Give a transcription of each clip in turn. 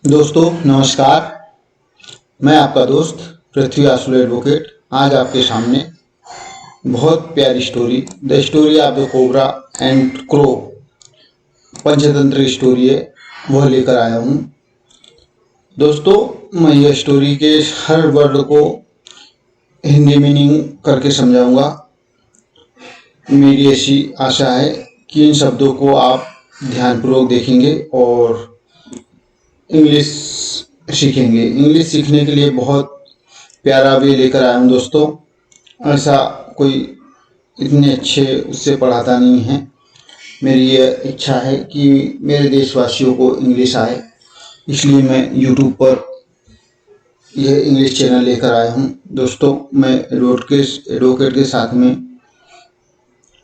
दोस्तों नमस्कार। मैं आपका दोस्त पृथ्वी आसुल एडवोकेट आज आपके सामने बहुत प्यारी story the story of the cobra and crow Panchatantra story है वह लेकर आया हूँ। दोस्तों मैं यह स्टोरी के हर वर्ड को हिंदी मीनिंग करके समझाऊंगा। मेरी ऐसी आशा है कि इन शब्दों को आप ध्यानपूर्वक देखेंगे और इंग्लिश सीखेंगे। इंग्लिश सीखने के लिए बहुत प्यारा वे लेकर आया हूँ दोस्तों। ऐसा कोई इतने अच्छे उससे पढ़ाता नहीं है। मेरी यह इच्छा है कि मेरे देशवासियों को इंग्लिश आए, इसलिए मैं यूट्यूब पर यह इंग्लिश चैनल लेकर आया हूँ। दोस्तों मैं एडवोकेट के साथ में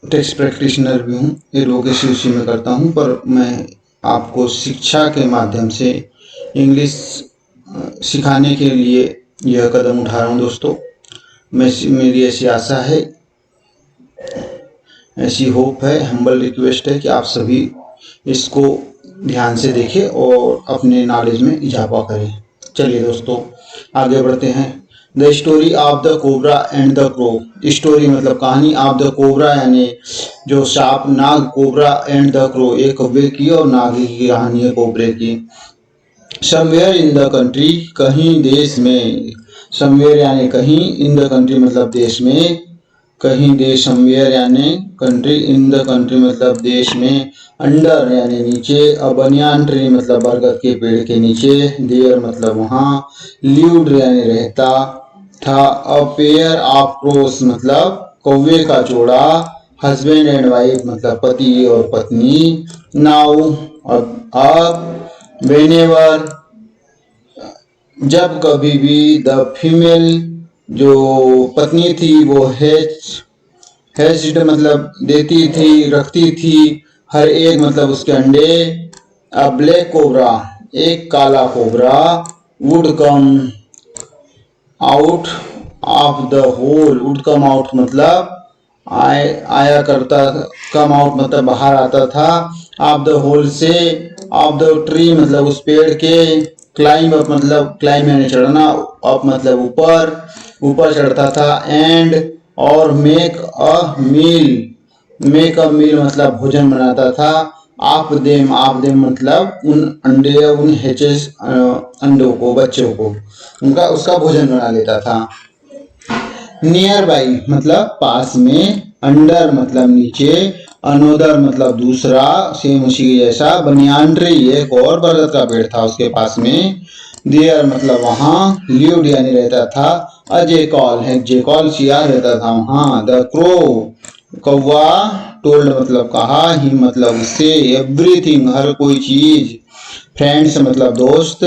टेक्स्ट प्रैक्टिशनर भी हूँ। एडवोकेसी उसी में करता हूँ, पर मैं आपको शिक्षा के माध्यम से इंग्लिश सिखाने के लिए यह कदम उठा रहा हूँ दोस्तों। मेरी ऐसी आशा है, ऐसी होप है, हम्बल रिक्वेस्ट है कि आप सभी इसको ध्यान से देखें और अपने नॉलेज में इजाफा करें। चलिए दोस्तों आगे बढ़ते हैं। The story of the cobra and the crow. Story मतलब कहानी, ऑफ द कोबरा यानी जो सांप, नाग, कोबरा एंड द क्रो एक कौवे की और नाग की कहानी है, कोबरे की। समवेयर इन द कंट्री कहीं देश में, समवेयर यानी कहीं, इन द कंट्री मतलब देश में, कहीं देश, समवेयर यानी कंट्री, इन द कंट्री मतलब देश में, अंडर यानी नीचे, अ बनियान ट्री मतलब बरगद के पेड़ के नीचे, देयर मतलब वहाँ, लिव्ड यानी रहता था, अ पेयर ऑफ क्रोस मतलब कौवे का जोड़ा, हस्बैंड एंड वाइफ मतलब पति और पत्नी, नाउ अब, वेनेवर जब कभी भी, द फीमेल जो पत्नी थी वो हैच्ड मतलब देती थी, रखती थी, हर एक मतलब उसके अंडे, अ ब्लैक कोबरा एक काला cobra, would come out of the hole, would come out मतलब आया करता, कम आउट मतलब बाहर आता था, ऑफ द होल से, ऑफ द ट्री मतलब उस पेड़ के, क्लाइंब अप मतलब क्लाइंब यानी चढ़ना, अप मतलब ऊपर, ऊपर चढ़ता था, एंड और मेक अ मील मतलब भोजन बनाता था, आप देम मतलब उन अंडे, उन हैचेस अंडों को, बच्चों को, उनका उसका भोजन बना लेता था। नियर बाई मतलब पास में, अंडर मतलब नीचे, अनोदर मतलब दूसरा, सेम उसी के जैसा, बनियान ट्री एक और बरगद का पेड़ था उसके पास में, देयर मतलब वहाँ, लिव्ड यानी रहता था, अ जेकॉल शियार रहता था वहाँ, द क्रो कौवा, टोल्ड मतलब कहा, ही मतलब उससे, एवरीथिंग हर कोई चीज, फ्रेंड्स मतलब दोस्त,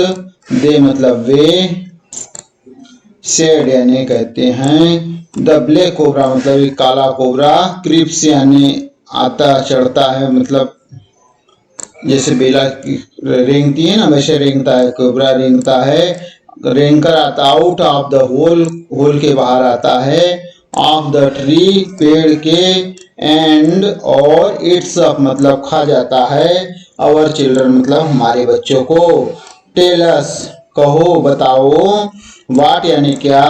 दे मतलब वे, सेड यानी कहते हैं, द ब्लैक कोबरा मतलब एक काला कोबरा, क्रिप्स यानी आता चढ़ता है, मतलब जैसे बेला रेंगती है ना वैसे रेंगता है, कोबरा रेंगता है, रेंग कर आता, आउट ऑफ द होल के बाहर आता है, ऑफ द ट्री पेड़ के, एंड और इट्स अप मतलब खा जाता है, आवर चिल्ड्रन मतलब हमारे बच्चों को, टेल अस कहो बताओ, वाट यानी क्या,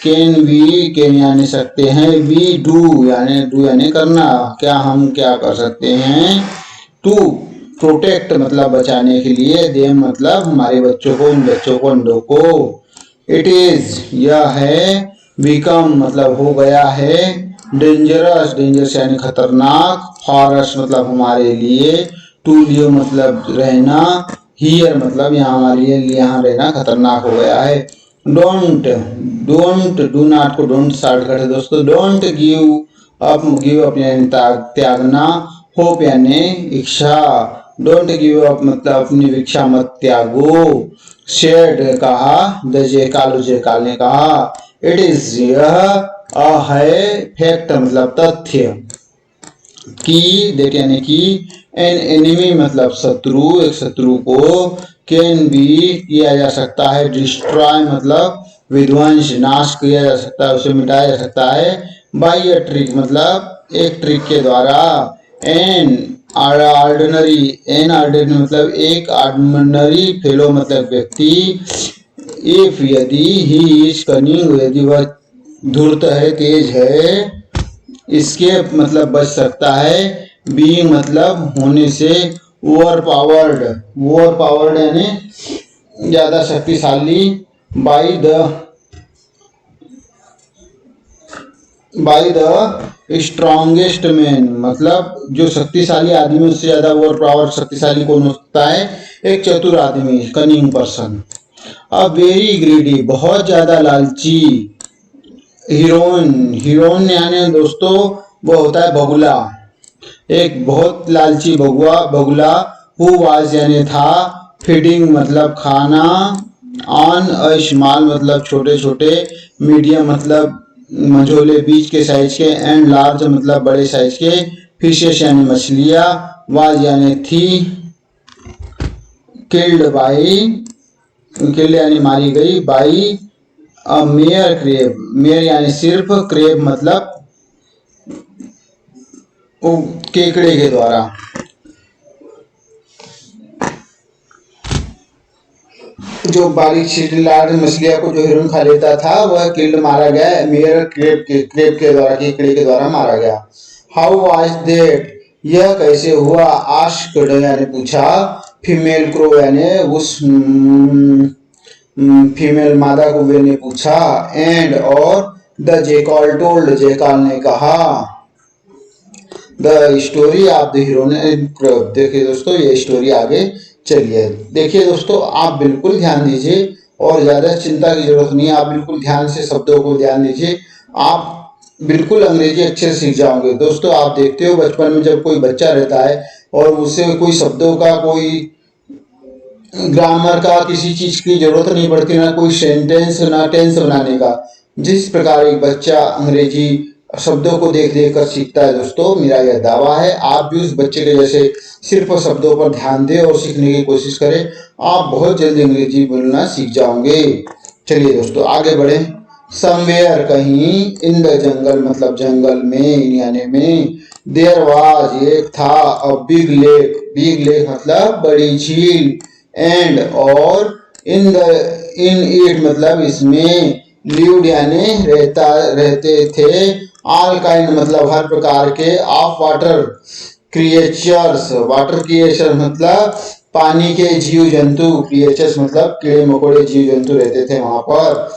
कैन यानी सकते हैं, वी डू यानी करना, क्या हम क्या कर सकते हैं, टू प्रोटेक्ट मतलब बचाने के लिए, देम मतलब हमारे बच्चों को, उन बच्चों को, अंडों को, इट इज यह है, बिकम मतलब हो गया है, डेंजरस यानी खतरनाक, फॉरस मतलब हमारे लिए, टू लिव मतलब रहना, हियर मतलब यहाँ हमारे लिए यहाँ रहना खतरनाक हो गया है। डोंट डू नॉट को डोंट स्टार्ट करते दोस्तों। डोंट गिव अप यानी त्यागना, होप यानी इच्छा, डोंट गिव अप मतलब अपनी इच्छा मत त्यागो, शेड कहा, द जेकाल ने कहा, इट इज यह, अ है, फैक्ट मतलब तथ्य, की देट यानी कि, एन एनिमी मतलब शत्रु, एक शत्रु को, कैन बी किया जा सकता है, डिस्ट्रॉय मतलब विध्वंस, नाश किया जा सकता है, उसे मिटाया जा सकता है, बाई अ ट्रिक मतलब एक ट्रिक के द्वारा, एन ऑर्डिनरी, एन ऑर्डिनरी मतलब एक ऑर्डिनरी फेलो मतलब व्यक्ति, इफ यदि ही इज कनिंग यदि वह धूर्त है, तेज है, इसके मतलब बच सकता है, बीइंग मतलब होने से, ओवर पावर्ड, ओवर पावर्ड यानी ज्यादा शक्तिशाली, बाई द स्ट्रॉन्गेस्ट मैन मतलब जो शक्तिशाली आदमी उससे ज्यादा ओवर पावर शक्तिशाली कौन होता है, एक चतुर आदमी, cunning person. A very greedy बहुत ज्यादा लालची, हीरोइन, हीरोइन यानी दोस्तों वो होता है बगुला, एक बहुत लालची बगुला, हु वाज यानी था, फीडिंग मतलब खाना, ऑन अ स्मॉल मतलब छोटे छोटे, मीडियम मतलब मझोले बीच के साइज के, एंड लार्ज मतलब बड़े साइज के, फिशेस यानी मछलियां, वाज यानी थी, किल्ड यानी मारी गई, by a mere crab, mere यानी सिर्फ, क्रेब मतलब केकड़े के द्वारा। जो बारीक छोटी लार्ज मछलियां को जो हिरन खा लेता था वह किल्ड मारा गया, मेयर क्रेब के द्वारा, केकड़े के द्वारा मारा गया। हाउ वाज दैट यह कैसे हुआ, आस्क्ड यानी पूछा, फीमेल क्रो यानी उस फीमेल मादा कौवे ने पूछा, एंड और द जेकॉल टोल्ड जेकाल ने कहा, the story of the hero ने। देखिए दोस्तों ये स्टोरी आगे चलिए। देखिए दोस्तों आप बिल्कुल ध्यान दीजिए और ज्यादा चिंता की जरूरत नहीं है, आप बिल्कुल ध्यान से शब्दों को ध्यान दीजिए, आप बिल्कुल अंग्रेजी अच्छे से सीख जाओगे। दोस्तों आप देखते हो बचपन में जब कोई बच्चा रहता है और उसे कोई शब्दों का, कोई ग्रामर का, किसी चीज की जरूरत नहीं पड़ती, ना कोई सेंटेंस ना टेंस बनाने का, जिस प्रकार एक बच्चा अंग्रेजी शब्दों को देख देख कर सीखता है, दोस्तों मेरा यह दावा है आप भी उस बच्चे के जैसे सिर्फ शब्दों पर ध्यान दें और सीखने की कोशिश करें, आप बहुत जल्दी अंग्रेजी बोलना सीख जाओगे। चलिए दोस्तों आगे बढ़े। समवेयर कहीं, इन द जंगल मतलब जंगल में यानी में, देयर वाज एक था, a big lake, big lake मतलब बड़ी झील, एंड और इन इट मतलब इसमें, लिव्ड यानी रहते थे, ऑल काइंड मतलब हर प्रकार के, of water creatures, water creature मतलब पानी के जीव जंतु, क्रिएचर्स मतलब कीड़े मकोड़े जीव जंतु रहते थे वहां पर।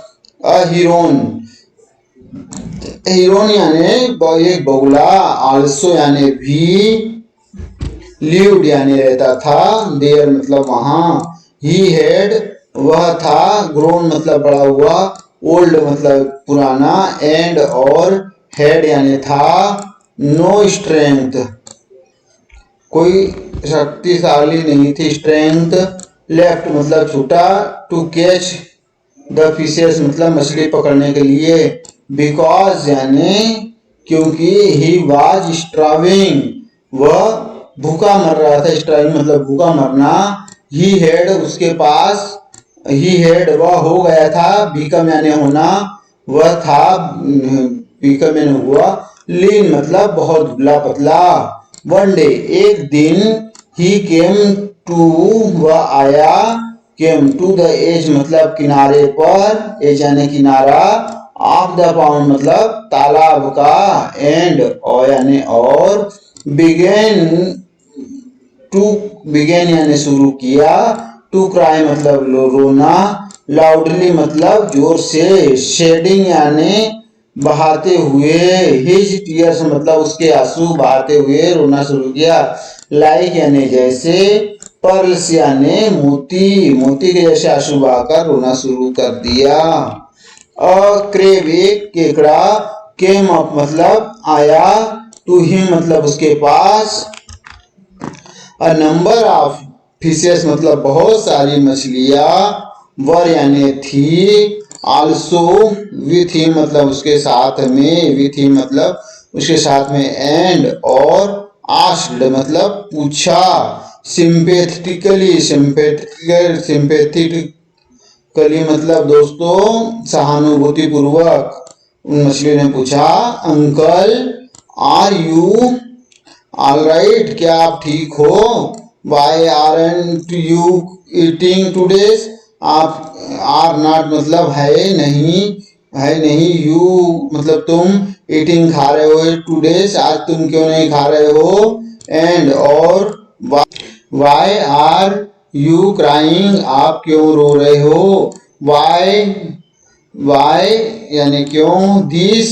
अ हीरोन, हीरोन यानी एक बगुला, आल्सो यानी भी, लिव्ड यानी रहता था, देयर मतलब वहां, ही हैड वह था, ग्रोन मतलब बड़ा हुआ, ओल्ड मतलब पुराना, एंड और हैड यानी था, नो स्ट्रेंथ कोई शक्तिशाली नहीं थी, स्ट्रेंथ लेफ्ट मतलब छूटा, टू कैच द फिशेस मतलब मछली पकड़ने के लिए, बिकॉज यानी क्योंकि, ही वाज स्ट्राविंग वह भूखा मर रहा था, स्ट्राविंग मतलब भूखा मरना, ही हैड उसके पास, ही हैड वह हो गया था, बीकम यानी होना, वह था, बीकम यानी हुआ, लीन मतलब बहुत दुबला पतला, वन डे एक दिन, ही केम टू वह आया, केम टू द एज मतलब किनारे पर, एज यानी किनारा, ऑफ द पाउंड मतलब तालाब का, एंड और यानी और, बिगेन टू, बिगेन यानी शुरू किया, टू क्राई मतलब रोना, लाउडली मतलब जोर से, शेडिंग यानी बहाते हुए, हिज टीयर्स मतलब उसके आंसू बहाते हुए रोना शुरू किया, लाइक यानी जैसे, पर्ल्स यानी मोती, मोती के जैसे आंसू बहाकर रोना शुरू कर दिया। अ क्रेब एक केकड़ा, केम अप मतलब आया, टू हिम मतलब उसके पास, अ नंबर ऑफ फिशेस मतलब बहुत सारी मछलियां, वर यानी थी, आल्सो विथ हिम मतलब उसके साथ में, विथ हिम मतलब उसके साथ में, एंड और, आस्क्ड मतलब पूछा, सिंपैथेटिकली, सिंपैथेटिकली मतलब दोस्तों सहानुभूति पूर्वक उन मछली ने पूछा, uncle are you all right, क्या आप ठीक हो? Why aren't you eating today's? आप आर नॉट मतलब है नहीं, यू मतलब तुम, ईटिंग खा रहे हो, टूडेज आज तुम क्यों नहीं खा रहे हो, एंड और वाई आर यू क्राइंग? आप क्यों रो रहे हो? वाई यानी क्यों, दिस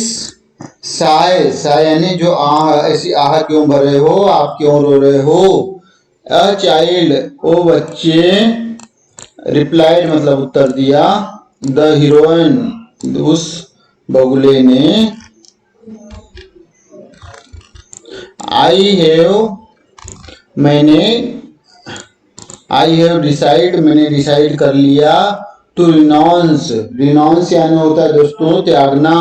साय यानी जो ऐसी आह क्यों भर रहे हो, आप क्यों रो रहे हो? अ चाइल्ड ओ बच्चे, रिप्लाइड मतलब उत्तर दिया, द हीरोइन उस बगुले ने, आई हैव मैंने, आई हैव डिसाइड मैंने डिसाइड कर लिया, टू रिनाउंस, रिनाउंस यानी होता है दोस्तों त्यागना,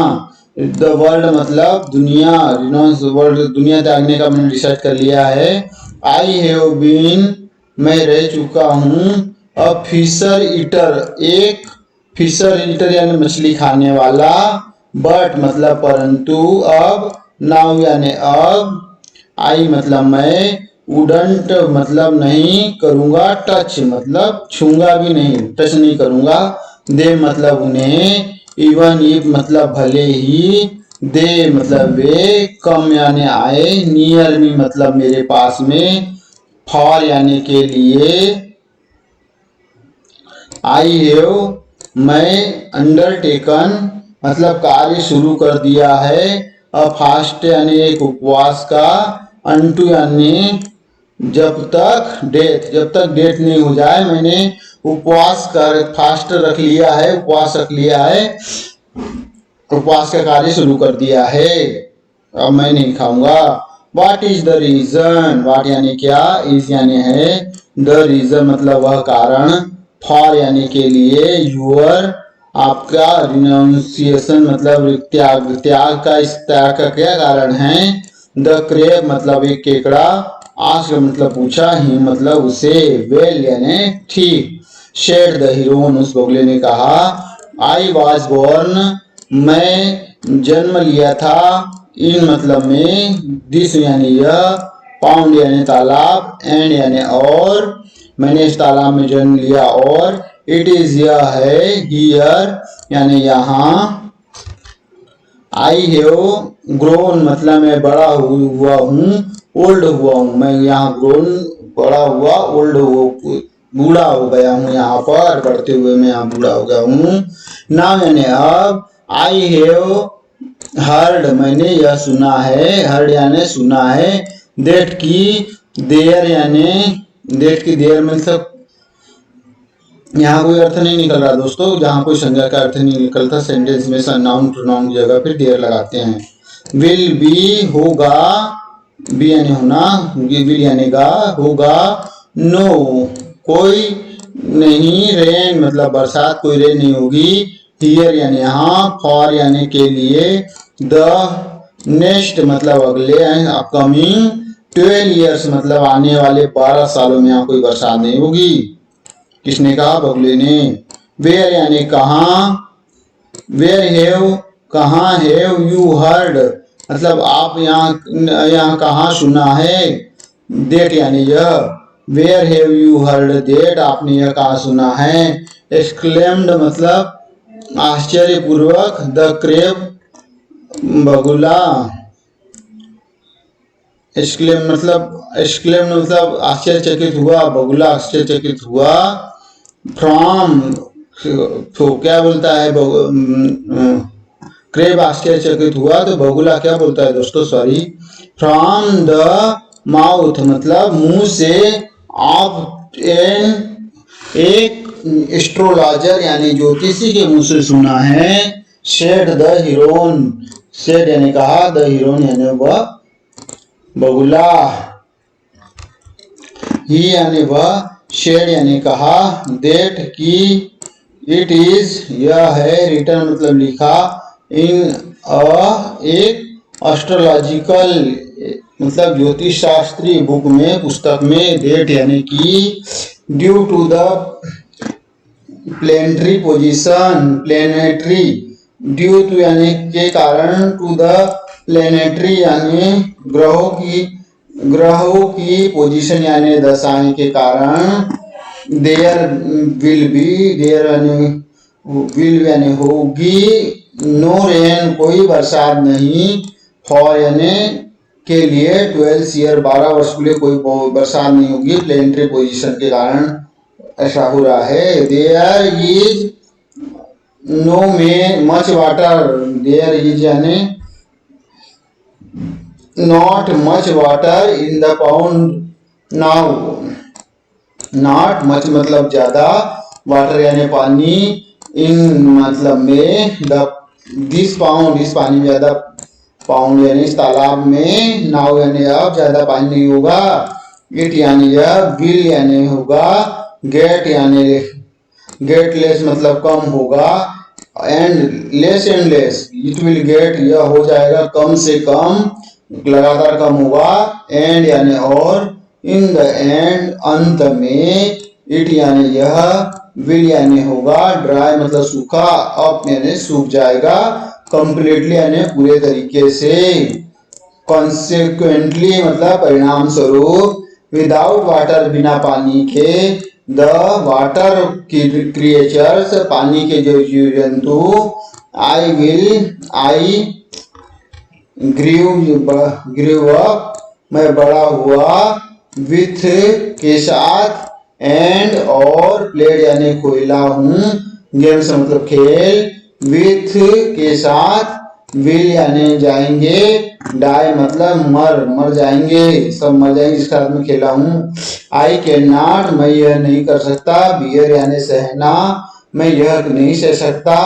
द वर्ल्ड मतलब दुनिया, रिनाउंस वर्ल्ड दुनिया त्यागने का मैंने डिसाइड कर लिया है। आई हैव बीन मैं रह चुका हूँ, अ फिशर ईटर एक फिशर ईटर यानी मछली खाने वाला, बट मतलब परंतु, अब, नाउ यानी अब, आई मतलब मैं, वुडंट मतलब नहीं करूंगा, टच मतलब छूंगा भी नहीं, टच नहीं करूंगा, दे मतलब उन्हें, इवन इफ मतलब भले ही, दे मतलब वे, कम यानी आए, नियर मी मतलब मेरे पास में, फॉर यानी के लिए, आई हैव मैं, अंडरटेकन मतलब कार्य शुरू कर दिया है, अ फास्ट यानी एक उपवास का, अनटू यानी जब तक डेथ नहीं हो जाए, मैंने उपवास कर फास्ट रख लिया है, उपवास रख लिया है, उपवास का कार्य शुरू कर दिया है, अब मैं नहीं खाऊंगा। What is the reason? What यानी क्या, इज यानी है, द रीजन मतलब वह कारण, फॉर यानी के लिए, यूअर आपका, रिनाउंसिएशन मतलब त्याग, त्याग का, इस त्याग का क्या कारण है, द क्रेब मतलब एक केकड़ा, आस्क मतलब पूछा, ही मतलब उसे, वेल यानी ठीक, शेड द हीरोइन उस बगुले ने कहा, आई वॉज बोर्न मैं जन्म लिया था, इन मतलब में, दिस यानी यह, पाउंड यानी तालाब, एंड यानी और, मैंने इस तालाब में जन्म लिया, और इट इज यह है, हियर यानी यहाँ, आई हैव ग्रोन मतलब मैं बड़ा हुआ हूँ, ओल्ड हुआ हूँ, मैं यहाँ ग्रोन बड़ा हुआ, ओल्ड बूढ़ा हो गया हूँ, यहाँ पर बढ़ते हुए मैं यहाँ बूढ़ा हो गया हूँ। नाउ यानी अब, आई हैव हर्ड मैंने यह सुना है, हर्ड यानी सुना है, देट की, देयर यानी, देट की देयर मतलब यहाँ कोई अर्थ नहीं निकल रहा दोस्तों, जहाँ कोई संज्ञा का अर्थ नहीं निकलता सेंटेंस में नाउन प्रोनाउन की जगह फिर देयर लगाते हैं। विल बी होगा, बी यानी होना, विल यानी गा, होगा, नो कोई नहीं, रेन मतलब बरसात, कोई रेन नहीं होगी, हियर यानी यहाँ, फॉर यानी के लिए, द नेक्स्ट मतलब अगले, अपकमिंग 12 ईयर्स मतलब आने वाले 12 सालों में यहाँ कोई बरसात नहीं होगी। किसने कहा? बगुले ने। वेयर यानी कहाँ, वेयर हैव कहाँ, हैव यू हर्ड मतलब आप यहाँ कहाँ सुना है, डेट यानी यह, where have you heard that आपने यह कहाँ सुना है, एक्सक्लेम्ड मतलब आश्चर्यपूर्वक, द क्रेब बगुला, एक्सक्लेम मतलब आश्चर्यचकित हुआ, बगुला आश्चर्यचकित हुआ, फ्रॉम तो क्या बोलता है, क्रेब आश्चर्यचकित हुआ तो बगुला क्या बोलता है दोस्तों, सॉरी, फ्रॉम द माउथ मतलब मुंह से, ऑफ एन एक एस्ट्रोलॉजर यानी ज्योतिषी के मुंह से सुना है, सेड द हीरोइन, सेड यानी कहा, द हीरोइन यानी वह बगुला, ही यानी वह, शेड यानी कहा, देट की, इट इज यह है, रिटर्न मतलब लिखा, इन एक एस्ट्रोलॉजिकल मतलब ज्योतिष शास्त्री बुक में, पुस्तक में, डेट यानी कि, due to the planetary position, planetary, due to यानी के कारण, टू द प्लेनेटरी यानी ग्रहों की ग्रहों की पोजीशन यानी दशाएं के कारण देयर विल यानी होगी नो रेन कोई बरसात नहीं फॉर यानी के लिए 12 ईयर 12 वर्ष के लिए कोई बरसात नहीं होगी प्लेनेटरी पोजीशन के कारण ऐसा हो रहा है। देयर इज नो में मच वाटर देयर इज यानी not much water in the pound now not much मतलब ज्यादा वाटर यानी पानी इन मतलब में द दिस पाउंड इस पानी में ज्यादा पाउंड यानी इस तालाब में नाउ यानी अब ज्यादा पानी नहीं होगा। इट यानी यह विल यानी होगा गेट यानी गेट लेस मतलब कम होगा and less it will get यह हो जाएगा कम से कम लगातार कम होगा एंड यानी और इन द एंड अंत में इट यानी यह विल यानी होगा ड्राई मतलब सूखा अप यानी सूख जाएगा कंप्लीटली यानी पूरे तरीके से कॉन्सिक्वेंटली मतलब परिणाम स्वरूप विदाउट वाटर बिना पानी के द वाटर क्रिएचर्स पानी के जो जीव जंतु आई ग्रीव अप मैं बड़ा हुआ विथ के साथ एंड और प्लेड यानी खोला हूँ गेम्स मतलब खेल विथ के साथ विल यानी जाएंगे डाई मतलब मर जाएंगे सब मर जाएंगे जिसके साथ में खेला हूँ। आई कैन नॉट मैं यह नहीं कर सकता बियर यानी सहना मैं यह नहीं सह सकता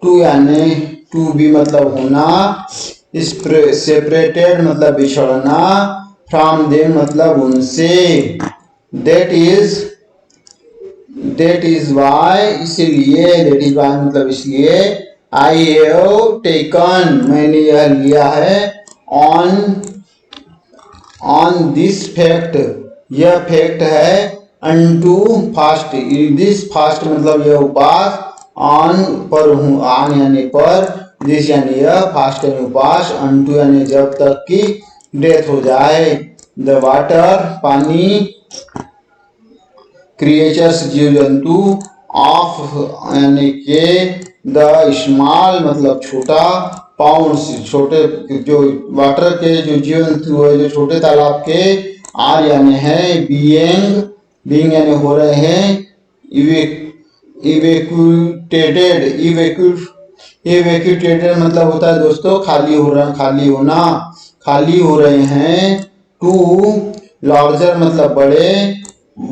टू यानी टू बी मतलब होना सेपरेटेड मतलब बिछड़ना फ्रॉम देम मतलब उनसे दैट इज वाई इसलिए दैट इज वाई मतलब इसलिए आई हैव टेकन मैंने यह लिया है ऑन दिस फैक्ट यह फैक्ट है अनटू फास्ट दिस फास्ट मतलब यह उपवास ऑन पर हूँ ऑन यानी पर दिस यानी यह फास्ट यानी उपवास अनटू यानी जब तक की डेथ हो जाए द वाटर पानी क्रिएचर्स जीव जंतु ऑफ यानी के द स्मॉल मतलब छोटा पाउंड्स छोटे जो वाटर के जो जीव जंतु है जो छोटे तालाब के आर यानी है बीइंग यानी हो रहे हैं इवेक्यूटेटेड मतलब होता है दोस्तों खाली हो रहे हैं टू लार्जर मतलब बड़े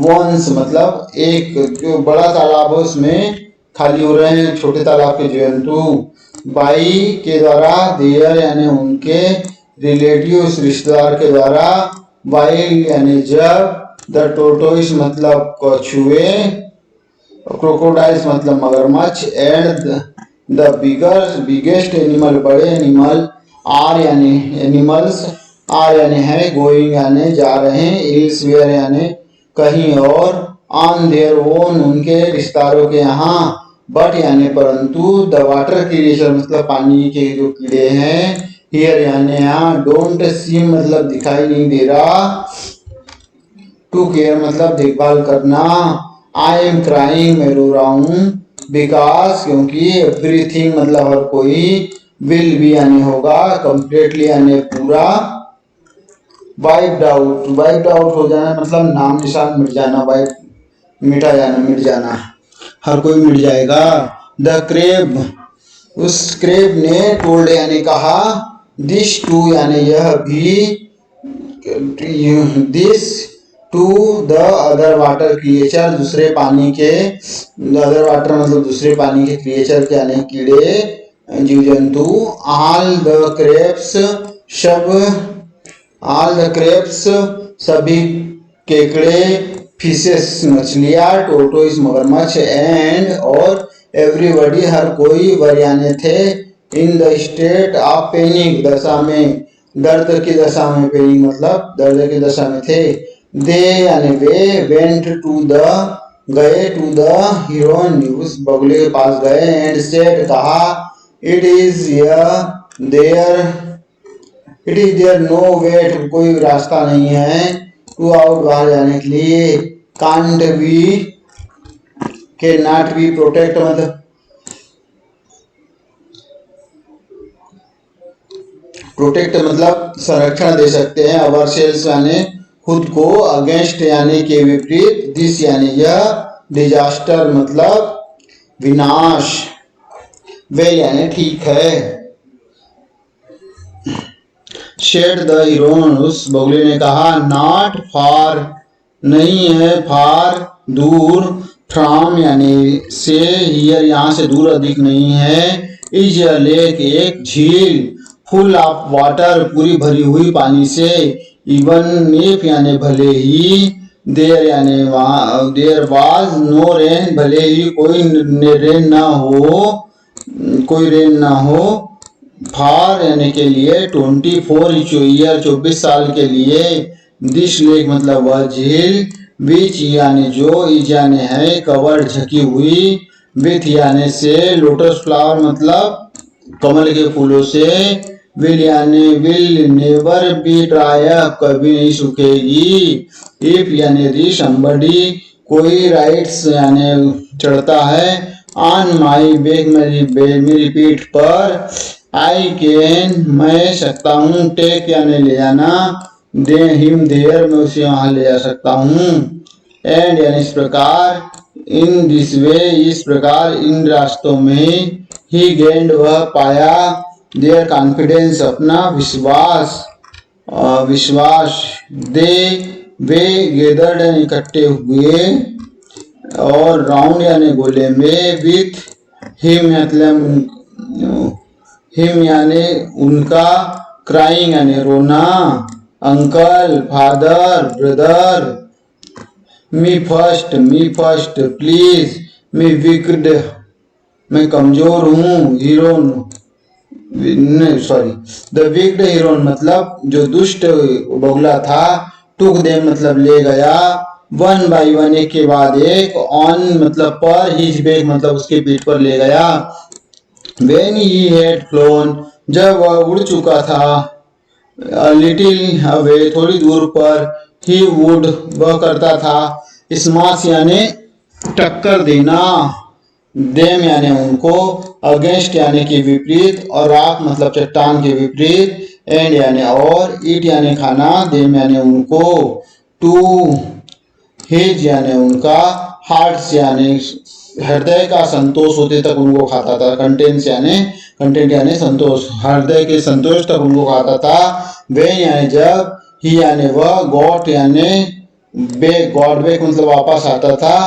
वंस मतलब एक जो बड़ा तालाब है उसमें खाली हो रहे हैं छोटे तालाब के जंतु बाई के द्वारा देयर यानी उनके रिलेटिव रिश्तेदार के द्वारा वाइल यानी जब द टोटोइस मतलब कछुए क्रोकोडाइल्स मतलब मगरमच्छ एंड द बिगेस्ट एनिमल बड़े एनिमल आर यानी एनिमल्स आर यानी है गोइंग यानी जा रहे हैं एल्सवेयर यानी कहीं और ऑन देयर ओन उनके रिश्तेदारों के यहाँ बट यानी परंतु द वाटर क्रिएचर मतलब पानी के जो कीड़े हैं हियर यानी यहाँ डोंट सीम मतलब दिखाई नहीं दे रहा टू केयर मतलब देखभाल करना आई एम क्राइंग मैं रो रहा हूँ बिकॉज क्योंकि एवरीथिंग मतलब हर कोई विल भी यानी होगा कंप्लीटली यानी पूरा वाइप्ड आउट हो जाना मतलब नाम निशान मिट जाना मिट जाना हर कोई मिट जाएगा। द क्रेब उस क्रेब ने टोल्ड यानी कहा दिस टू यानी यह भी this to the other water creature दूसरे पानी के अदर वाटर मतलब दूसरे पानी के क्रिएचर के यानी कीड़े जीव जंतु ऑल द क्रेब्स सभी केकड़े फिशेस मछलियाँ टोटोइस मगरमच्छ एंड और एवरीबॉडी हर कोई वरियाने थे in the state of panic दशा में दर्द की दशा में पैनिक मतलब दर्द की दशा में थे दे यानी वे वेंट गए टू द हीरोइन उस बगुले के पास गए एंड सेड कहा it is there it is there no way, कोई रास्ता नहीं है, टू आउट बाहर जाने के लिए, कांट बी के नॉट बी प्रोटेक्ट मतलब प्रोटेक्ट मतलब संरक्षण दे सकते हैं, अवर सेल्स यानी खुद को, अगेंस्ट यानी के विपरीत, दिस यानी यह, डिजास्टर मतलब विनाश, वेल यानी ठीक है। शेड द हीरोन, उस बगुले ने कहा, नॉट फार नहीं है, फार दूर, फ्रॉम यानी से, हियर यहाँ से दूर अधिक नहीं है, इज अ लेक एक झील, फुल ऑफ वाटर पूरी भरी हुई पानी से, इवन इफ यानी भले ही, देयर यानी वहाँ, देयर वाज नो रेन भले ही कोई रेन ना हो, कोई रेन ना हो, फार यानी के लिए, 24 ईयर 24 साल के लिए, दिस लेक मतलब वह झील, बीच यानी जो, इज यानी है, कवर ढकी हुई, विथ यानी से, लोटस फ्लावर मतलब कमल के फूलों से, विल यानी विल नेवर बी ड्राई, कभी नहीं सूखेगी, इफ यानी यदि, somebody कोई राइट्स यानी चढ़ता है, ऑन माई बैक मेरी पीठ पर, आई कैन मैं सकता हूँ, टेक यानी ले जाना, दे हिम देयर मैं उसे वहां ले जा सकता हूँ, एंड यानी इस प्रकार, इन दिस वे इस प्रकार, इन रास्तों में, ही गेंड वह पाया, देयर कॉन्फिडेंस अपना विश्वास, विश्वास, दे वे गेदर्ड इकट्ठे हुए, और राउंड यानी गोले में, विथ हिम मतलब हिम यानी उनका, क्राइंग यानी रोना, uncle father brother, me first please, me weak मैं कमजोर हूँ, heron sorry, the wicked heron मतलब जो दुष्ट बगुला था, टुक दे मतलब ले गया, वन बाई वन एक के बाद एक, ऑन मतलब पर, हिज बैक मतलब उसके पीठ पर ले गया, when he had flown जब वह उड़ चुका था, a little away थोड़ी दूर पर, he would वह करता था, स्माश यानी टक्कर देना, देम यानी उनको, अगेंस्ट यानी के विपरीत, और रॉक मतलब चट्टान के विपरीत, एंड यानी और, ईट यानी खाना, देम यानी उनको, टू हिज यानी उनका, हार्ट्स यानी हृदय का संतोष होते तक उनको खाता था, कंटेंट यानी संतोष, हृदय के संतोष तक उनको खाता था, वे यानी जब, ही यानी वह, गॉट यानी बैक, गॉड बैक मतलब वापस आता था,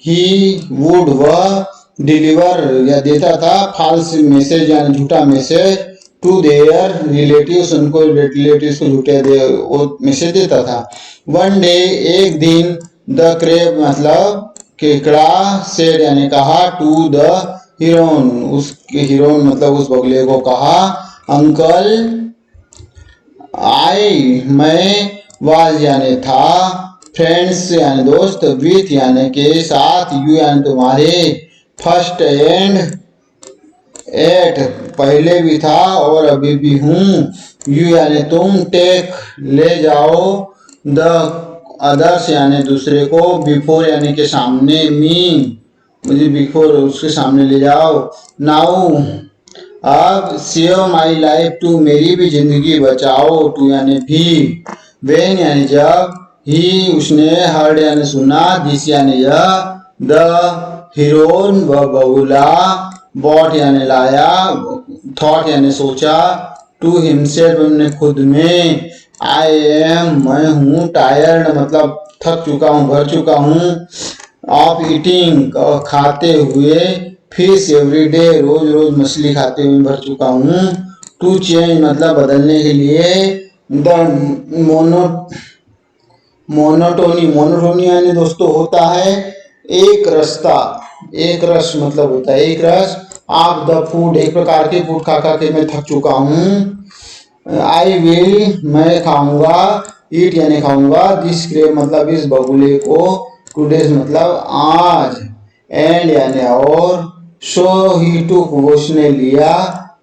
ही वुड वह, डिलीवर या देता था, फॉल्स मैसेज यानी झूठा मैसेज, टू देयर रिलेटिव्स उनको रिलेटिव्स को झूठे वो मैसेज देता था, वन डे एक दिन, द क्रेब मतलब केकड़ा, सेड यानी कहा, टू द हीरोन उसके हीरोन मतलब उस बगुले को कहा, अंकल आई मैं, वाज यानी था, फ्रेंड्स यानी दोस्त, विथ यानी के साथ, यू यानी तुम्हारे, फर्स्ट एंड एट पहले भी था और अभी भी हूँ, यू यानी तुम, टेक ले जाओ, द अदर्स यानी दूसरे को, बिफोर यानी के सामने, मी मुझे बिफोर उसके सामने ले जाओ, नाउ अब, सेव माई लाइफ टू मेरी भी जिंदगी बचाओ, टू यानी भी, वेन यानी जब, ही उसने, हर्ड यानी सुना, दिस यानी यह, द हीरोन व बगुला, बॉट यानी लाया, थॉट यानी सोचा, टू हिमसेल्फ अपने खुद में, आई एम मैं हूँ, टायर्ड मतलब थक चुका हूँ, भर चुका हूँ, ऑफ ईटिंग खाते हुए, फिश एवरीडे रोज रोज मछली खाते हुए भर चुका हूँ, टू चेंज मतलब बदलने के लिए, द मोनोटोनी यानी दोस्तों होता है एक रास्ता, एक रस मतलब होता है एक रस, ऑफ द फूड एक प्रकार के फूड खा खा के मैं थक चुका हूँ, आई विल मैं खाऊंगा, ईट यानी खाऊंगा, दिस क्रेब मतलब इस बगुले को, टूडेज मतलब आज, एंड यानी और, सो ही टुक उसने लिया,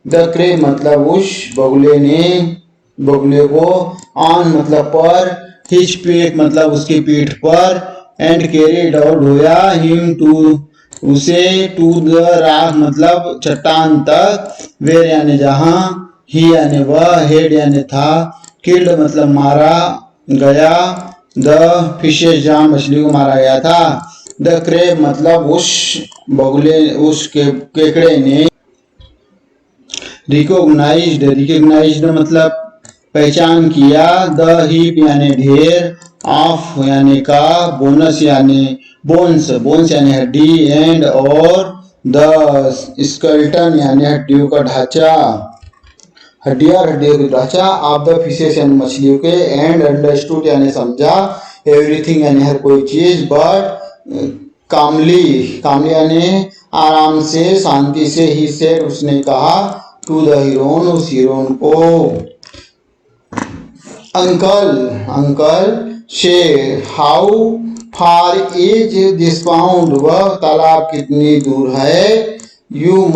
द क्रेब मतलब उस बगुले ने, बगुले को, ऑन मतलब पर, हिज पीठ मतलब उसकी पीठ पर, एंड कैरिड और ढोया हिम टू उसे, टू द रॉक मतलब चट्टान तक, वेर यानी जहां, ही यानी वह, हेड यानी था, किल्ड मतलब मारा गया, द फिशेज जहां मछली को मारा गया था, द क्रेब मतलब उस बगुले उस केकड़े ने, रिकॉग्नाइज्ड मतलब पहचान किया, द हीप यानी ढेर, ऑफ यानी का, बोनस यानी बोन्स यानी हड्डी, एंड और द स्केलेटन यानी हड्डियों का ढांचा, हड्डियां और हड्डियों का ढांचा, ऑफ द फिशेस यानी मछलियों के, एंड अंडरस्टूड यानी समझा, एवरीथिंग यानी हर कोई चीज, बट कामली यानी आराम से शांति से, ही सेड उसने कहा, टू द हीरोन उस हीरोन को, अंकल से how far is this pound वह तालाब कितनी दूर है, यू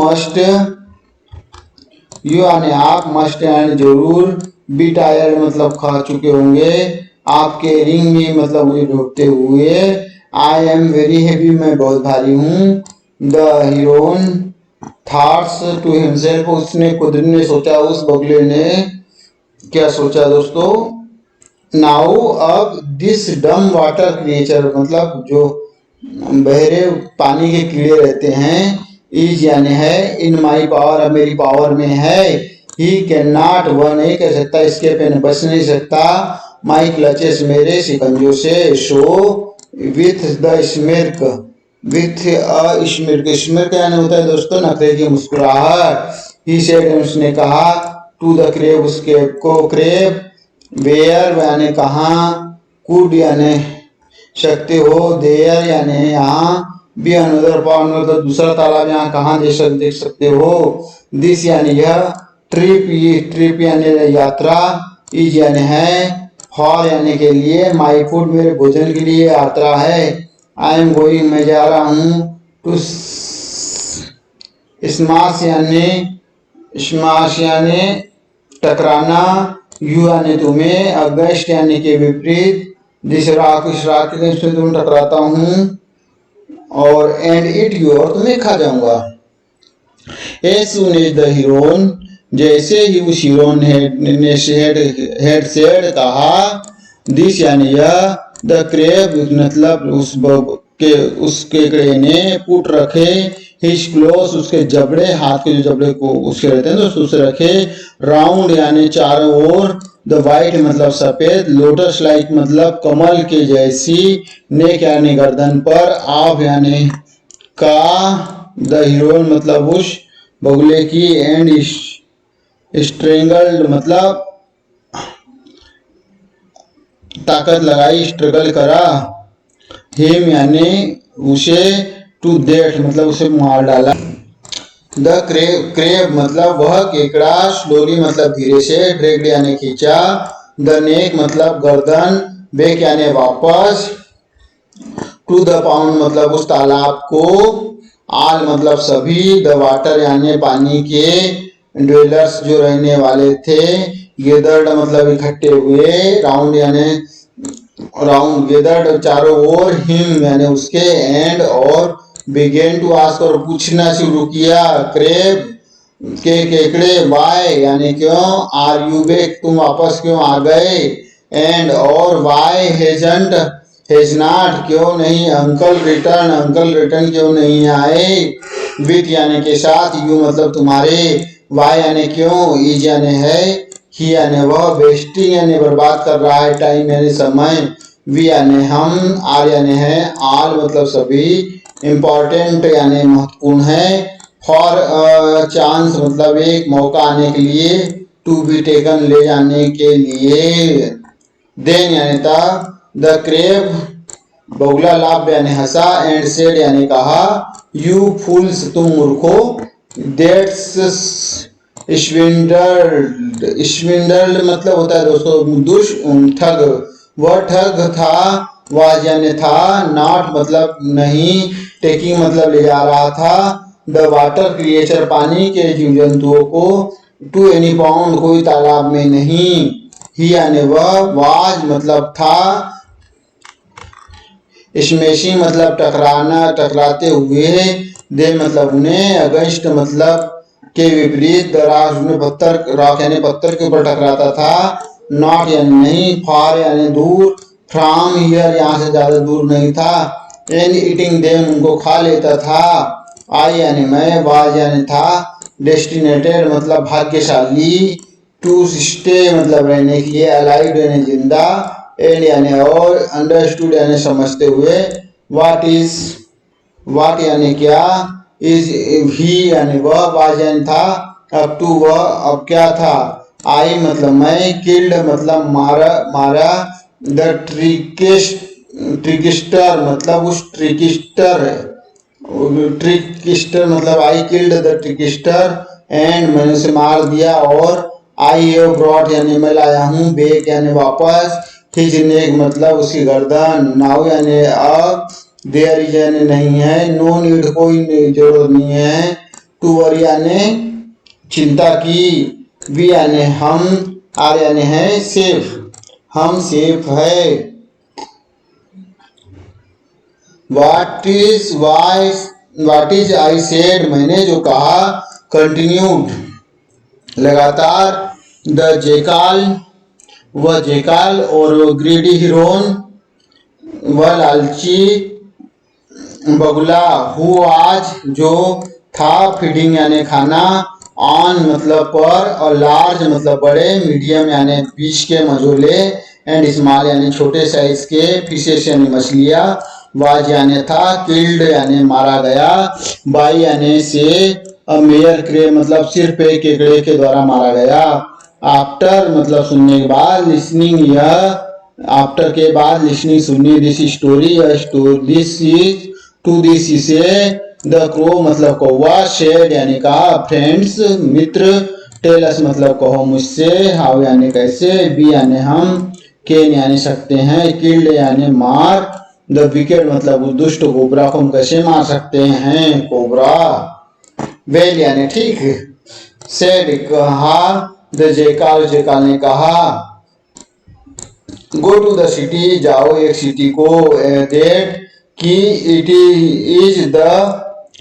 यानी आप, मस्ट यानी जरूर, बी टायर्ड मतलब खा चुके होंगे, आपके रिंग में मतलब मुझे ढूंढते हुए, आई एम वेरी हैवी मैं बहुत भारी हूँ, the heron thoughts to himself उसने खुद ने सोचा, उस बगुले ने क्या सोचा दोस्तों, नाउ अब दिस डम वाटर क्रिएचर मतलब जो बहरे पानी के कीड़े रहते हैं, इज यानी है, इन माई पावर अब मेरी पावर में है, ही कैन नॉट वह नहीं कर सकता, इसके पे बच नहीं सकता, माई क्लचेस मेरे शिकंजों से, show with the smirk with a smirk यानी होता है दोस्तों नखरे की मुस्कुराहट, ही सेड उसने कहा, टू द क्रेब उसके को, क्रेब वेयर यानी कहाँ, कुड यानी सकते हो, देयर यानी यहाँ, बी अनदर पाउंड मतलब दूसरा तालाब यहाँ कहाँ देख सकते हो, दिस यानी यह, ट्रिप यानी यात्रा, इज यानी है, फॉर यानी के लिए, माई फूड मेरे भोजन के लिए यात्रा है, आई एम गोइंग मैं जा रहा हूँ, टू स्माश यानी टकराना, यू यानी तुम्हें, अगस्ट यानी के विपरीत, जिस राख इस राख से तुम टकराता हूँ, और एंड इट यू और तुम्हें खा जाऊंगा, as soon as the heron जैसे ही उस हीरोन ने हेड सेड कहा, दिस यानी यह, द क्रेब मतलब उस केकड़े ने, पुट रखे, हिज क्लोज उसके जबड़े, हाथ के जो जबड़े को उसके रहते हैं तो उसे रखे, राउंड यानी चारों ओर, द वाइट मतलब सफेद, लोटस लाइक मतलब कमल के जैसी, नेक यानी गर्दन पर, ऑफ यानी का, द हीरोइन मतलब उस बगुले की, एंड स्ट्रेंगल्ड मतलब ताकत लगाई, स्ट्रगल करा, हिम यानी उसे, टू डेथ मतलब उसे मार डाला, द क्रेब मतलब वह केकड़ा, स्लोली मतलब धीरे से, ड्रैग्ड यानी खींचा, द नेक मतलब गर्दन, बैक यानी वापस, टू द पाउंड मतलब उस तालाब को, आल मतलब सभी, द वाटर यानी पानी के, ड्वेलर्स जो रहने वाले थे, गेदर्ड मतलब इकट्ठे हुए, राउंड यानी राउंड, गेदर्ड चारों ओर, हिम यानी उसके, एंड और, बिगेन टू आस्क और पूछना शुरू किया, क्रेब के केकड़े, वाई यानी क्यों, आर यू बैक तुम वापस क्यों आ गए, एंड और, वाई हेज नॉट क्यों नहीं, अंकल रिटर्न क्यों नहीं आए, विथ यानी के साथ, यू मतलब तुम्हारे, वाई यानी क्यों, इज यानी है, ही यानी वह, वेस्टिंग यानी बर्बाद कर रहा है, टाइम यानी समय, वी यानी हम, आर यानी है, आल मतलब सभी, इम्पोर्टेंट यानी महत्वपूर्ण है, फॉर चांस मतलब एक मौका आने के लिए, टू बी टेकन ले जाने के लिए, देन यानी था, द क्रेब बगुला लाभ यानी हंसा, एंड सेड यानी कहा, यू फूल्स तुम मूर्खो, दैट्स स्विंडल्ड मतलब होता है दोस्तों ठग, वह ठग था, वाज यानी था, नॉट मतलब नहीं, टेकिंग मतलब ले जा रहा था, द वाटर क्रिएचर पानी के जीव जंतुओं को, टू एनी पाउंड, कोई तालाब में नहीं। ही यानी वह, वाज मतलब था, स्मैशिंग मतलब टकराना, टकराते हुए, दे मतलब उन्हें, अगेंस्ट मतलब के विपरीत, द रॉक में पत्थर, रॉक यानी पत्थर के ऊपर टकराता था। नॉट यानी नहीं, फार यानी दूर, फ्रॉम हियर यहाँ से ज्यादा दूर नहीं था। एंड ईटिंग देम उनको खा लेता था। आई यानी मैं, वाज यानी था, डेस्टिनेटेड मतलब भाग्यशाली, टू स्टे मतलब रहने के लिए, अलाइव यानी जिंदा, एंड यानी और, अंडरस्टूड यानी समझते हुए, व्हाट इज, व्हाट यानी क्या, इज ही यानी वह, वाज यानी था, अब टू वह अब क्या था, आई मतलब मैं, किल्ड मतलब मारा, मारा, द ट्रिकिस्टर मतलब उस ट्रिकिस्टर, ट्रिकिस्टर मतलब आई किल्ड द ट्रिकिस्टर, एंड मैंने उसे मार दिया, और आई हैव ब्रॉट यानी मैं लाया हूँ, बेक यानी वापस, हिज नेक मतलब उसकी गर्दन, नाउ यानी अब, देयर इज यानी नहीं है, नो नीड कोई जरूरत नहीं है, टू वरी यानी चिंता की, वी यानी हम, आर यानी है सेफ, हम सेफ है। What is why, what is I said मैंने जो कहा, continued लगातार, द जेकाल वह जेकाल, और ग्रीडी हीरोन वह लालची बगुला, हु आज जो था, फीडिंग यानी खाना, ऑन मतलब पर, और लार्ज मतलब बड़े, मीडियम यानी बीच के मझोले, एंड स्मॉल यानी छोटे साइज के, फिशेस यानी मछलियाँ, वाज यानी था, किल्ड यानी मारा गया, बाई यानी से, मेयर क्रे मतलब सिर्फ एक केकड़े के द्वारा मारा गया, आफ्टर मतलब सुनने के बाद, लिसनिंग यह, आफ्टर के बाद लिसनिंग सुननी, this story, this is, to this इसे, द क्रो मतलब कौवा, शेड यानी कहा, फ्रेंड्स मित्र, टेल अस मतलब कहो मुझसे, हाउ यानी कैसे, बी यानी हम, कैन यानी सकते हैं, किल्ड यानी मार, द विकेट मतलब दुष्ट कोबरा को हम कैसे मार सकते हैं, कोबरा, वेल यानी ठीक, सेड कहा, द जेकाल जेकाल ने कहा, गो टू द सिटी जाओ एक सिटी को, दैट कि इट इज द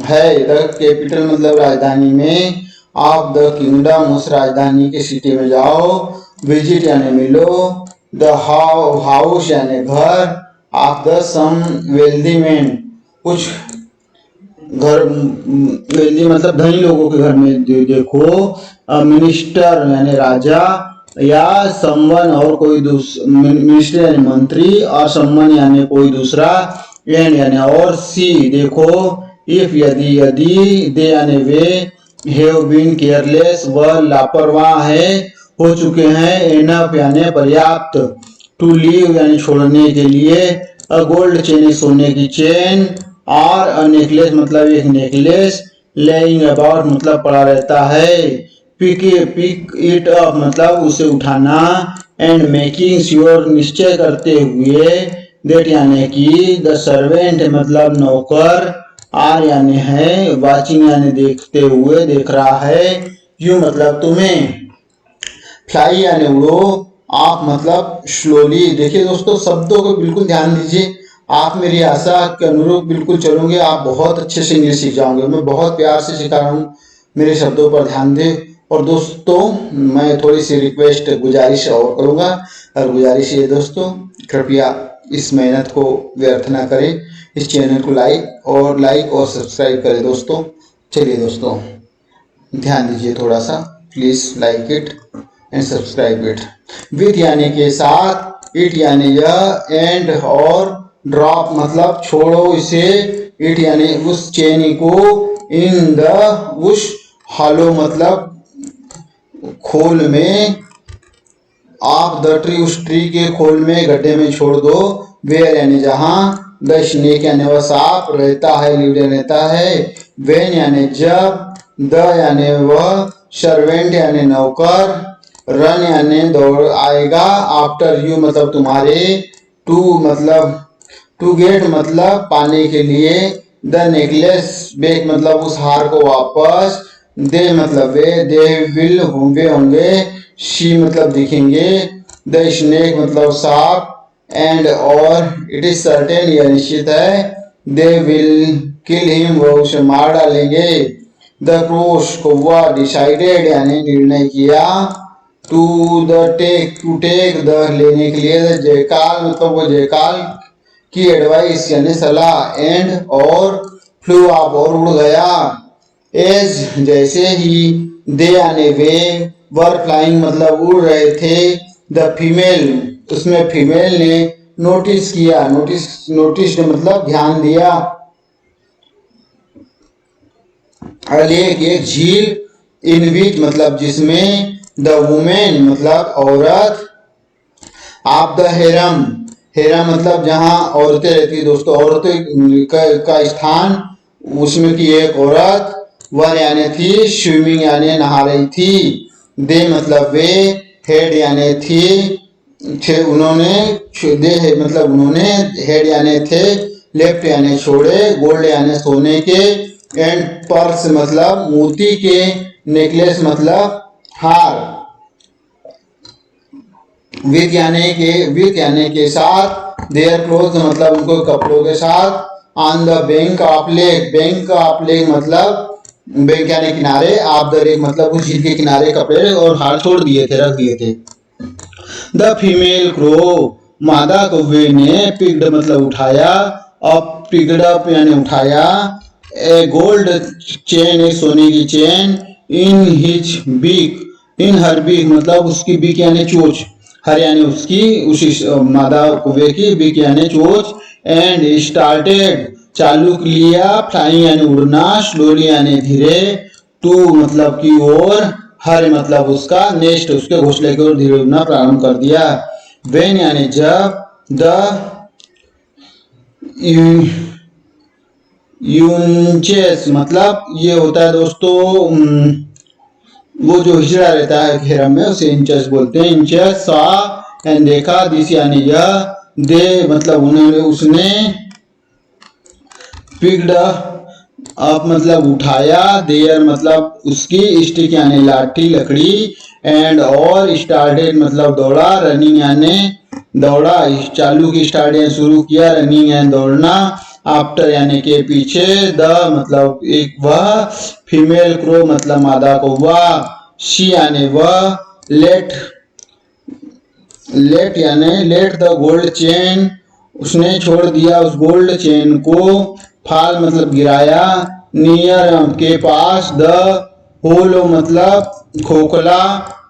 है, द कैपिटल मतलब राजधानी में, ऑफ द किंगडम उस राजधानी के सिटी में जाओ, विजिट यानी मिलो, द हाउस यानी घर, of the some wealthy man कुछ घर, वेल्दी मतलब धनी लोगों के घर में देखो, मिनिस्टर यानी राजा, या समवन और कोई मिनिस्टर यानी मंत्री, और समवन यानी कोई दूसरा, एंड यानी और, सी देखो, इफ यदि, यदि, दे यानी वे, हैव बीन केयरलेस वह लापरवाह है, हो चुके हैं, एनफ यानी पर्याप्त, टू लीव यानी छोड़ने के लिए, अ गोल्ड चेन सोने की चेन, और अ नेकलेस मतलब एक नेकलेस, लेइंग अबाउट मतलब पड़ा रहता है, पिक इट अप मतलब उसे उठाना, एंड मेकिंग श्योर निश्चय करते हुए, दैट यानी कि, द सर्वेंट मतलब नौकर, आर यानी है, वाचिंग यानी देखते हुए, देख रहा है, यू मतलब तुम्हें, फ्लाई यानी उड़ो, आप मतलब स्लोली। देखिए दोस्तों, शब्दों को बिल्कुल ध्यान दीजिए, आप मेरी आशा के अनुरूप बिल्कुल चलोगे, आप बहुत अच्छे से इंग्लिश सीख जाओगे। मैं बहुत प्यार से सिखा रहा हूँ, मेरे शब्दों पर ध्यान दें। और दोस्तों, मैं थोड़ी सी रिक्वेस्ट, गुजारिश और करूँगा, और गुजारिश ये दोस्तों, कृपया इस मेहनत को व्यर्थ ना करें, इस चैनल को लाइक और सब्सक्राइब करें दोस्तों। चलिए दोस्तों, ध्यान दीजिए थोड़ा सा, please like it and subscribe it. With यानी के साथ, इट यानी यह, एंड और, ड्रॉप मतलब छोड़ो इसे, इट यानी उस चेनी को, इन द उस, हॉलो मतलब खोल में, आप द ट्री उस ट्री के खोल में, गड्ढे में छोड़ दो, वेयर यानी जहां, द स्नेक यानी वह सांप रहता है, लिव रहता है, वेन यानी जब, द यानी वह, सर्वेंट यानी नौकर, रन यानी दौड़ आएगा, आफ्टर यू मतलब तुम्हारे, टू मतलब टू गेट मतलब पाने के लिए, द नेकलेस बैक मतलब उस हार को वापस, दे मतलब दे विल वे होंगे, शी मतलब दिखेंगे, द स्नेक मतलब सांप, एंड और इट इज सर्टेन यह निश्चित है, दे विल किल हिम वो उसे मार डालेंगे, द क्रोश कौवा डिसाइडेड यानी निर्णय किया, टू टेक द लेने के लिए, द जयकाल मतलब वो जयकाल की एडवाइस यानी सलाह, एंड और फ्लू आप और उड़ गया, एज जैसे ही, दे यानी वे, वर फ्लाइंग मतलब उड़ रहे थे, द फीमेल उसमें फीमेल ने नोटिस किया, नोटिस मतलब ध्यान दिया, लेक एक झील, इन विच मतलब जिसमें, द वुमेन मतलब औरत, आप द हेरम, हेरम मतलब जहां औरतें रहती दोस्तों, औरतें का स्थान, उसमें की एक औरत, वर यानी थी, स्विमिंग यानी नहा रही थी, दे मतलब वे, हेड यानी थी, थे उन्होंने, दे मतलब उन्होंने, हेड यानी थे, लेफ्ट यानी छोड़े, गोल्ड यानी सोने के, एंड पर्स मतलब मोती के, नेकलेस मतलब हार, विथ यानी के साथ, देयर क्लोथ मतलब उनको कपड़ों के साथ, on the bank of lake मतलब बैंक यानी किनारे, आप द लेक मतलब उस झील के किनारे कपड़े और हार छोड़ दिए थे, रख दिए थे। द फीमेल क्रो मादा कौवे ने पिक्ड मतलब उठाया, अप पिक्ड अप यानी उठाया, ए गोल्ड चेन एक सोने की chain, in his beak, in her beak मतलब उसकी बीक यानी चोंच, हर यानी उसकी, उसी मादा कौवे की बीक यानी चोंच, एंड स्टार्टेड चालू किया, फ्लाइंग यानी उड़ना, स्लोली यानी धीरे, टू मतलब की ओर, हर मतलब उसका, नेक्स्ट उसके घोंसले की ओर धीरे उड़ना प्रारंभ कर दिया, वेन यानी जब, द यूंचेस मतलब ये होता है दोस्तों, वो जो हिजड़ा रहता है घेरा में उसे इंचेस बोलते हैं, इंचेस सा एंड देखा, दिस यानी यह, दे मतलब उन्होंने उसने, पिक्ड अप मतलब उठाया, देयर मतलब उसकी, स्टिक यानी लाठी लकड़ी, एंड और स्टार्टेड मतलब दौड़ा, रनिंग यानी दौड़ा, चालू की स्टार्ट यानी शुरू किया, रनिंग यानी दौड़ना, आफ्टर यानी के पीछे, द मतलब एक वह, फीमेल क्रो मतलब मादा कौवा, शी यानी वह, let let the gold chain उसने छोड़ दिया उस गोल्ड चेन को, फाल मतलब गिराया, नियर के पास, द होलो मतलब खोखला,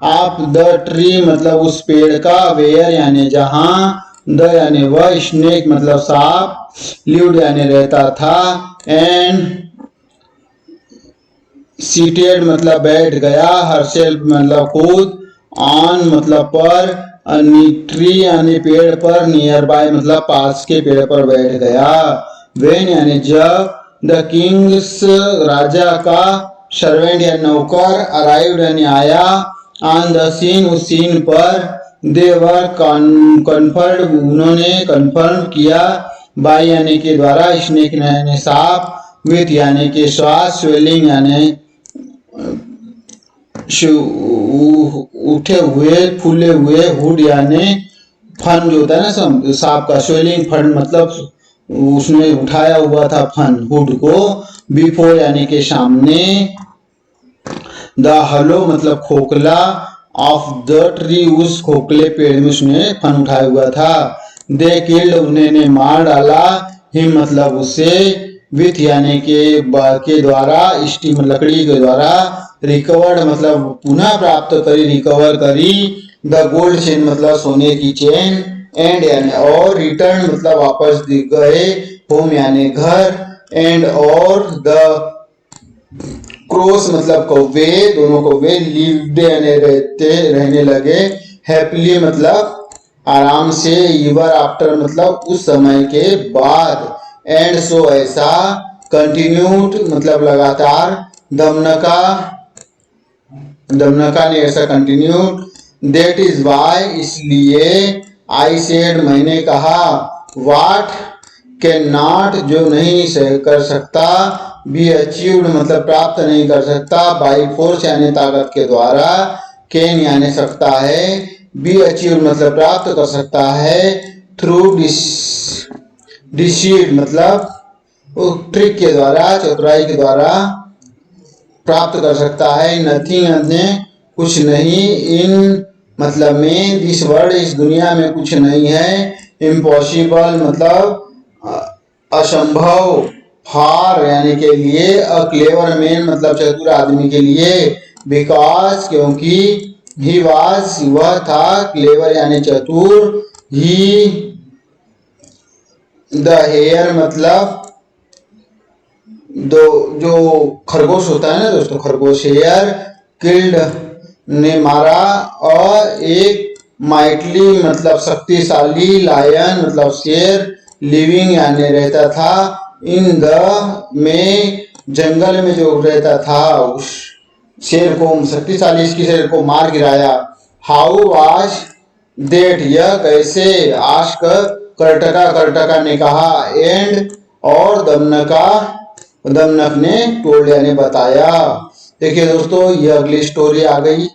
आप द ट्री मतलब उस पेड़ का, वेयर यानी जहां, द यानी वह, स्नेक मतलब सांप, लिव्ड यानी रहता था, एंड सीटेड मतलब बैठ गया, हरसेल्फ मतलब खुद, ऑन मतलब पर, ट्री यानी पेड़ पर, नियर बाय मतलब पास के पेड़ पर बैठ गया, वेन यानी जब, द किंग्स राजा का, सर्वेंट या नौकर, अराइव्ड यानी आया, ऑन द सीन उस सीन पर, दे वर कन्फर्ड उन्होंने कन्फर्म किया, बाय यानी के द्वारा, स्नेक यानी सांप, विथ यानी के श्वास, स्वेलिंग यानी उठे हुए फूले हुए, हुड यानी फन जो होता है ना सांप का, स्वेलिंग फन मतलब उसने उठाया हुआ था फन हुड को, बिफोर यानी के सामने, द हलो मतलब खोखला, ऑफ द ट्री उस खोखले पेड़ में उसने फन उठाया हुआ था, दे किल्ड उन्हें मार डाला, हिम मतलब उसे, विथ यानी के द्वारा, स्टीम लकड़ी के द्वारा, रिकवर्ड मतलब पुनः प्राप्त करी, रिकवर करी, द गोल्ड चेन मतलब सोने की चेन, एंड यानी और, रिटर्न मतलब वापस गए, होम यानी घर, एंड और, द क्रोस मतलब कौवे, दोनों कौवे, लिव्ड यानी रहने लगे, हैप्पीली मतलब आराम से, ईवर आफ्टर मतलब उस समय के बाद, एंड सो ऐसा, कंटिन्यूड मतलब लगातार, दमनका ने ऐसा कंटिन्यूड, दैट इज वाई इसलिए, आई सेड मैंने कहा, वाट कैन नॉट जो नहीं कर सकता, बी अचीव्ड मतलब प्राप्त नहीं कर सकता, बाई फोर्स यानी ताकत के द्वारा, कैन यानी सकता है, बी अचीव्ड मतलब प्राप्त कर सकता है, थ्रू डिसीड मतलब ट्रिक के द्वारा, चतुराई के द्वारा प्राप्त कर सकता है, नथिंग अन्य कुछ नहीं, इन मतलब में, दिस वर्ड इस दुनिया में कुछ नहीं है, इम्पॉसिबल मतलब असंभव, फॉर यानी के लिए, अ क्लेवर मैन मतलब चतुर आदमी के लिए, बिकॉज क्योंकि, ही वाज वह था, क्लेवर यानी चतुर, ही द हेयर मतलब दो जो खरगोश होता है ना दोस्तों, खरगोश, हेयर किल्ड ने मारा, और एक माइटली मतलब शक्तिशाली, लायन मतलब शेर, लिविंग यानी रहता था, इन द में जंगल में जो रहता था, उस शेर को, शक्तिशाली इसकी शेर को मार गिराया, हाउ वाज देट यह कैसे, आस्क कर्टका, कर्टका ने कहा, एंड और दमनक ने टोल्ड यानी बताया। देखिए दोस्तों, ये अगली स्टोरी आ गई,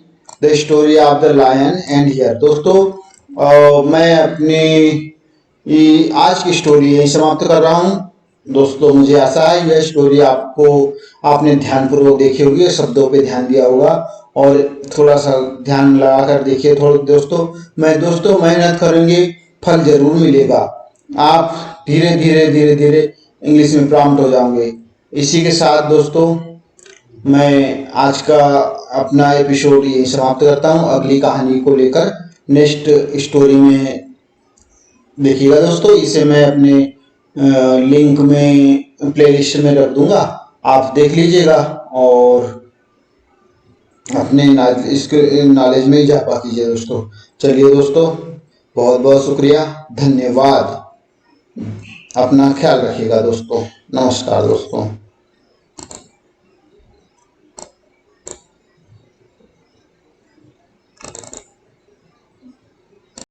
the story of the lion and hare. दोस्तों मैं अपनी आज की स्टोरी यही समाप्त कर रहा हूँ। दोस्तों मुझे आशा है यह स्टोरी आपने ध्यानपूर्वक देखी होगी, शब्दों पे ध्यान दिया होगा और थोड़ा सा ध्यान लगाकर देखिए। थोड़ा दोस्तों मेहनत करेंगे, फल जरूर मिलेगा। आप धीरे धीरे इंग्लिश में प्रॉम्प्ट हो जाओगे। इसी के साथ दोस्तों मैं आज का अपना एपिसोड ये समाप्त करता हूँ। अगली कहानी को लेकर नेक्स्ट स्टोरी में देखिएगा दोस्तों। इसे मैं अपने लिंक में प्लेलिस्ट में रख दूंगा, आप देख लीजिएगा और अपने इसके नॉलेज में इजाफा कीजिए दोस्तों। चलिए दोस्तों, बहुत बहुत शुक्रिया, धन्यवाद। अपना ख्याल रखिएगा दोस्तों। नमस्कार दोस्तों।